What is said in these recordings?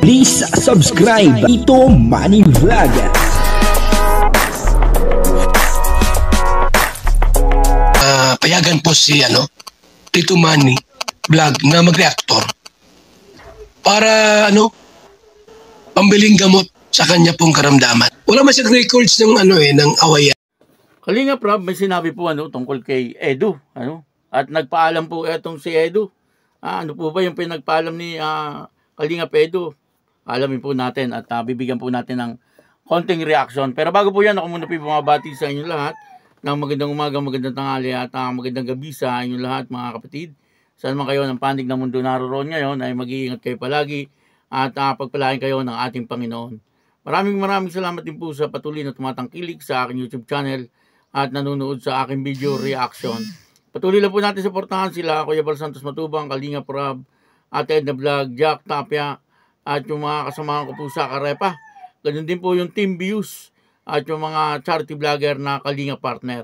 Please subscribe Ito Money Vlog. Payagan po si Tito Manny Vlog na mag-reactor para pambiling gamot sa kanya pong karamdaman. Wala man siyang records ng ng awayan. Kalingap Rob, may sinabi po tungkol kay Edu, at nagpaalam po etong si Edu. Ano po ba yung pinagpaalam ni Kalingap Edu? Alamin po natin at bibigyan po natin ng konting reaction. Pero bago po yan, ako muna po bumabati sa inyo lahat ng magandang umaga, magandang tanghali at magandang gabi sa inyo lahat mga kapatid. Saan man kayo ng panig ng mundo naroon ngayon ay mag-iingat kayo palagi at pagpalain kayo ng ating Panginoon. Maraming salamat din po sa patuloy na tumatangkilik sa aking YouTube channel at nanonood sa aking video reaction. Patuloy lang po natin suportahan sila, Kuya Bal Santos Matubang, Kalingap Rob, Ate Edna Vlog, Jack Tapia, at yung mga kasamahan ko po sa Karepa. Ganun din po yung Team Views at yung mga charity vlogger na Kalingap partner.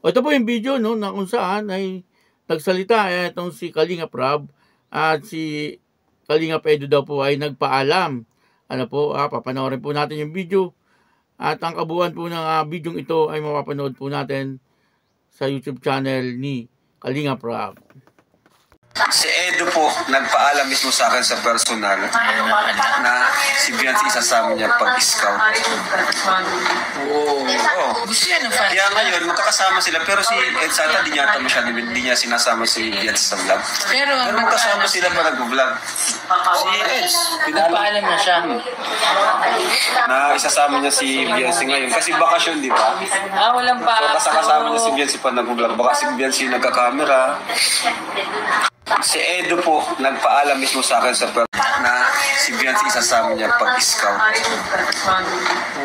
Ito po yung video na kung saan ay nagsalita itong si Kalingap Rob at si Kalingap Edu daw po ay nagpaalam. Papanoorin po natin yung video at ang kabuuan po ng video ito ay mapapanood po natin sa YouTube channel ni Kalingap Rob. Si Edu po, nagpaalam mismo sa akin sa personal na si Biancy isasama niya pag-scout. Oo. Kaya ngayon, magkakasama sila. Pero si Ed Sata, di niya sinasama si Biancy sa vlog. Pero magkasama sila pa nag-vlog. Si Ed, nagpaalam na siya. Na isasama niya si Biancy ngayon. Kasi bakasyon, di ba? Walang pa. So, kasama niya si Biancy pa nag-vlog. Baka si Biancy nagka-camera. Si Edu po, nagpaalam mismo sa akin sa na si Biancy isasama niya pag-scout.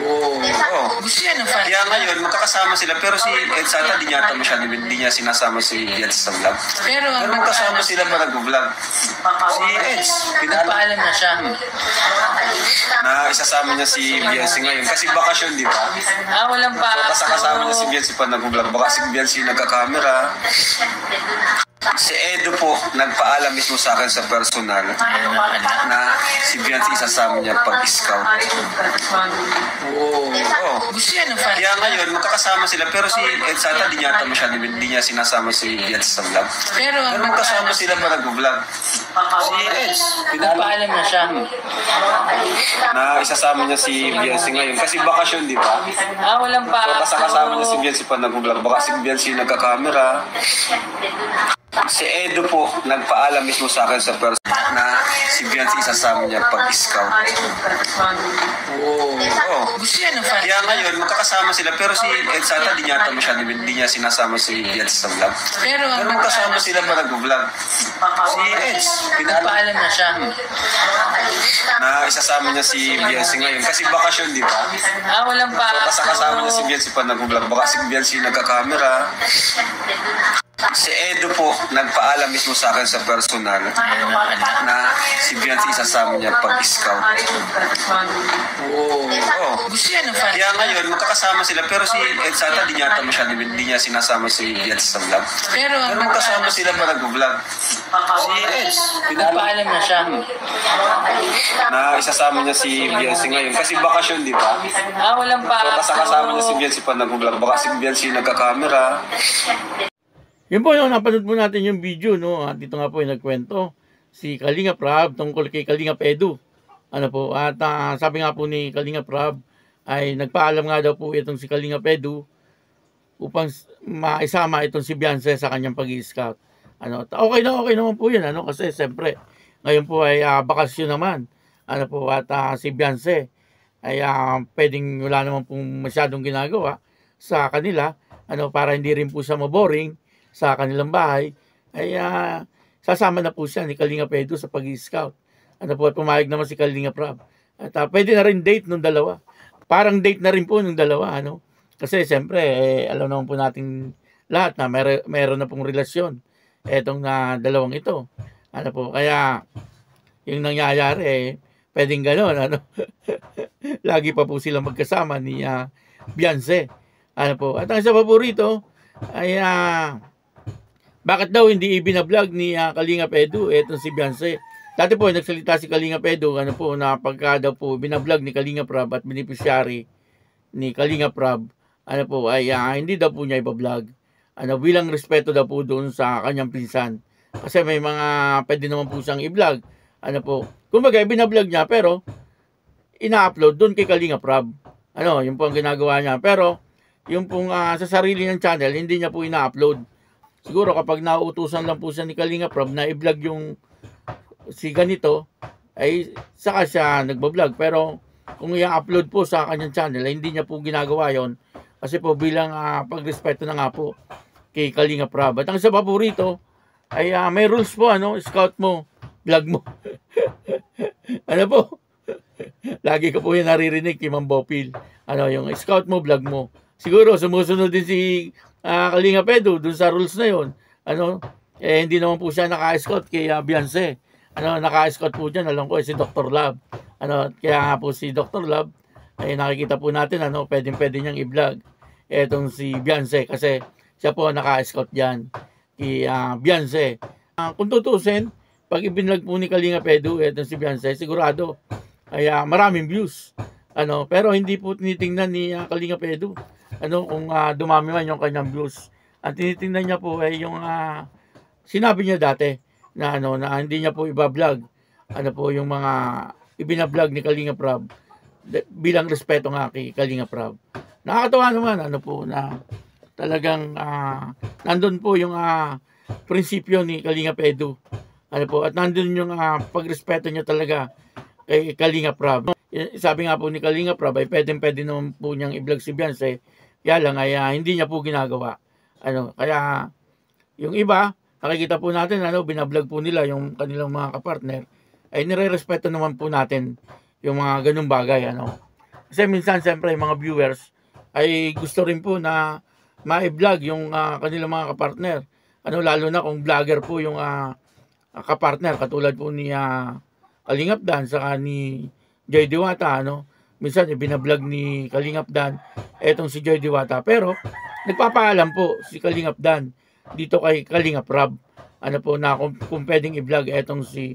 Oo. Kaya ngayon, magkakasama sila. Pero si Ed Sata, di niya sinasama si Biancy sa vlog. Pero magkasama sila pa nag-vlog. Si Ed, nagpaalam na siya. Na isasama niya si Biancy ngayon. Kasi bakasyon, di ba? Walang pa. So, kasama niya si Biancy pa nag-vlog. Baka si Biancy nagka-camera. Si Edu po, nagpaalam mismo sa akin sa personal na si Biancy isasama niya pag-scout. Oo. Kaya ngayon, magkakasama sila. Pero si Ed Sata, di niya sinasama si Biancy sa vlog. Pero magkasama sila pa nag-vlog. Si Ed, nagpaalam na siya. Na isasama niya si Biancy ngayon. Kasi bakasyon, di ba? Walang pa. So, kasama niya si Biancy pa nag-vlog. Baka si Biancy nagka-camera. Si Edu po, nagpaalam mismo sa akin sa personal na si Biancy isasama niya pag-scout. Oo. Kaya ngayon, magkakasama sila. Pero si Ed Sata, di niya sinasama si Biancy sa vlog. Pero magkasama sila pa nag-vlog. Si Ed, nagpaalam na siya. Na isasama niya si Biancy ngayon. Kasi bakasyon, di ba? Walang pa. So, kasama niya si Biancy pa nag-vlog. Baka si Biancy nagka-camera. Si Edu po, nagpaalam mismo sa akin sa personal na si Biancy isasama niya pag-scout. Oo. Kaya ngayon, magkakasama sila. Pero si Ed Sata, di niya sinasama si Biancy sa vlog. Pero magkasama sila pa nag-vlog. Si Ed, nagpaalam na siya. Na isasama niya si Biancy ngayon. Kasi bakasyon, di ba? Walang pa. So, kasama niya si Biancy pa nag-vlog. Baka si Biancy nagka-camera. Yun po napanood po natin yung video at dito nga po yung nagkwento si Kalingap Rob tungkol kay Kalingap Edu. At sabi nga po ni Kalingap Rob ay nagpaalam nga daw po itong si Kalingap Edu upang maisama itong si Biancy sa kanyang pag-i-scout. Okay naman po yun kasi siyempre ngayon po ay bakasyon naman. At si Biancy ay pwedeng wala naman pong masyadong ginagawa sa kanila para hindi rin po siya maboring sa kanilang bahay, ay sasama na po siya ni Kalingap Edu sa pag-i-scout. At pumayag naman si Kalingap Rob. At pwede na rin date nung dalawa. Parang date na rin po nung dalawa. Kasi siyempre, alam naman po natin lahat na meron na pong relasyon etong dalawang ito. Kaya yung nangyayari, pwedeng gano'n. Lagi pa po silang magkasama ni Biancy. At ang isa pa po rito, ay bakit daw hindi ibinablog ni Kalingap Edu etong si Biancy Dati po, nagsalita si Kalingap Edu, ano po, na pagka daw po binablog ni Kalingap Rab at beneficiary ni Kalingap Rab, ano po, ay hindi daw po niya ibablog. Ano, bilang respeto daw po doon sa kanyang pinsan. Kasi may mga pwede naman po siyang i-vlog. Ano po, kumbaga, binablog niya, pero ina-upload doon kay Kalingap Rab. Ano, yun po ang ginagawa niya. Pero, yung pong sa sarili ng channel, hindi niya po ina-upload. Siguro kapag nauutusan lang po siya ni Kalingap Rab na i-vlog yung si ganito, ay saka siya nagbablog. Pero kung i-upload po sa kanyang channel, ay hindi niya po ginagawa yon. Kasi po bilang pagrespeto na nga po kay Kalingap Rab. At ang isa pa po rito, ay may rules po, ano, scout mo, vlog mo. Ano po? Lagi ko po yung naririnig kay Ma'am Bopil. Ano, yung scout mo, vlog mo. Siguro sumusunod din si Kalingap Edu dun sa rules na yon. Ano, hindi naman po siya naka-scout kay Beyonce. Ano, naka-scout po dyan, alam ko, si Dr. Love. Ano, kaya nga po si Dr. Love, ay nakikita po natin, ano, pwede niyang i-vlog etong si Beyonce kasi siya po naka-scout dyan kay Beyonce. Kung tutusin, pag i-vlog po ni Kalingap Edu etong si Beyonce, sigurado ay maraming views. Ano, pero hindi po tinitingnan ni Kalingap Edu ano, kung dumami man yung kanyang views. Ang tinitingnan niya po ay yung sinabi niya dati na ano, na hindi niya po iba-vlog ano po yung mga ibina-vlog ni Kalingap Rab bilang respeto nga kay Kalingap Rab. Nakakatawa naman ano po na talagang nandun po yung prinsipyo ni Kalingap Edu. Ano po, at nandun yung pagrespeto niya talaga kay Kalingap Rab. Sabi nga po ni Kalingap Rab ay pwede naman po niyang i-vlog si Beyonce, kaya lang ay hindi niya po ginagawa. Ano, kaya yung iba nakikita po natin, ano, binablog po nila yung kanilang mga kapartner, ay nire-respeto naman po natin yung mga ganung bagay, ano. Kasi minsan, siyempre, yung mga viewers ay gusto rin po na ma-vlog yung kanilang mga kapartner. Ano, lalo na kung vlogger po yung kapartner, katulad po ni Kalingap Dan, saka ni Joy Diwata, ano. Minsan, binablog ni Kalingap Dan etong si Joy Diwata. Pero, nagpapaalam po si Kalingap Dan dito kay Kalingap Rab, ano po, na kung pwedeng i-vlog etong si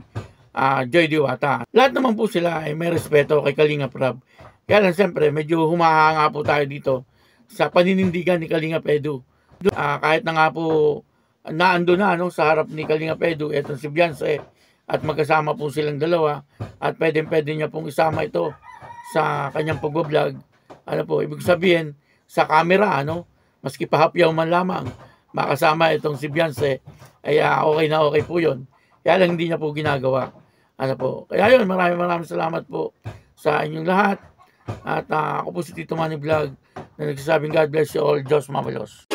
Joy Diwata. Lahat naman po sila ay may respeto kay Kalingap Rab. Kaya lang siyempre medyo humahanga po tayo dito sa paninindigan ni Kalingap Edu. Kahit na nga po naando na, ano, sa harap ni Kalingap Edu etong si Beyonce at magkasama po silang dalawa at pwede niya pong isama ito sa kanyang pag-vlog. Ano po, ibig sabihin sa camera, ano, maski pahapyaw man lamang makasama itong si Beyonce, ay okay po yun. Kaya lang hindi niya po ginagawa. Ano po. Kaya yun, maraming salamat po sa inyong lahat. At ako po si Tito Manny Vlog na nagsasabing God bless you all. Diyos Mamalos.